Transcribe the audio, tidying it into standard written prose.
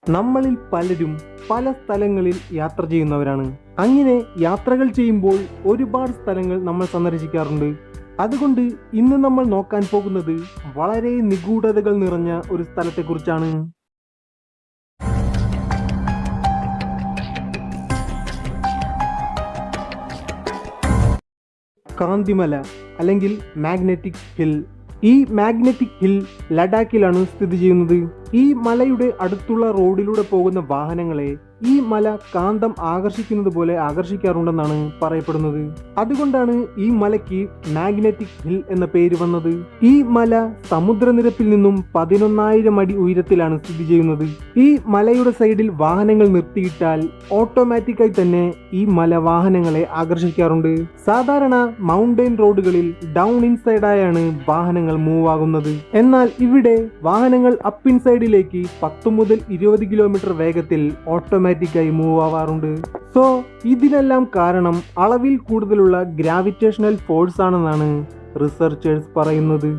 നമ്മളിൽ പലരും പല സ്ഥലങ്ങളിൽ യാത്ര ചെയ്യുന്നവരാണ്. അങ്ങനെ യാത്രകൾ ചെയ്യുമ്പോൾ ഒരുപാട് സ്ഥലങ്ങൾ നമ്മൾ സന്ദർശിക്കാറുണ്ട്. അതുകൊണ്ട് ഇന്ന് നമ്മൾ നോക്കാൻ പോകുന്നത് വളരെ നിഗൂഢതകൾ നിറഞ്ഞ ഒരു സ്ഥലത്തെക്കുറിച്ചാണ്. കാന്തിമല അല്ലെങ്കിൽ മാഗ്നറ്റിക് ഹിൽ. ഈ മാഗ്നറ്റിക് ഹിൽ ലഡാക്കിലാണ് സ്ഥിതി ചെയ്യുന്നത്. ഈ മലയുടെ അടുത്തുള്ള റോഡിലൂടെ പോകുന്ന വാഹനങ്ങളെ ഈ മല കാന്തം ആകർഷിക്കുന്നത് പോലെ ആകർഷിക്കാറുണ്ടെന്നാണ് പറയപ്പെടുന്നത്. അതുകൊണ്ടാണ് ഈ മലയ്ക്ക് മാഗ്നറ്റിക് ഹിൽ എന്ന പേര് വന്നത്. ഈ മല സമുദ്രനിരപ്പിൽ നിന്നും 11,000 അടി ഉയരത്തിലാണ് സ്ഥിതി ചെയ്യുന്നത്. ഈ മലയുടെ സൈഡിൽ വാഹനങ്ങൾ നിർത്തിയിട്ടാൽ ഓട്ടോമാറ്റിക്കായി തന്നെ ഈ മല വാഹനങ്ങളെ ആകർഷിക്കാറുണ്ട്. സാധാരണ മൗണ്ടൻ റോഡുകളിൽ ഡൗൺ ഇൻസൈഡായാണ് വാഹനങ്ങൾ മൂവ് ആകുന്നത്. എന്നാൽ ഇവിടെ വാഹനങ്ങൾ അപ്പ് ഇൻസൈഡിലേക്ക് 10 മുതൽ 20 കിലോമീറ്റർ വേഗത്തിൽ ഓട്ടോമാറ്റിക്കായി മൂവ് ആവാറുണ്ട്. സോ ഇതിനെല്ലാം കാരണം അളവിൽ കൂടുതലുള്ള ഗ്രാവിറ്റേഷണൽ ഫോഴ്സ് ആണെന്നാണ് റിസർച്ചേഴ്സ് പറയുന്നത്.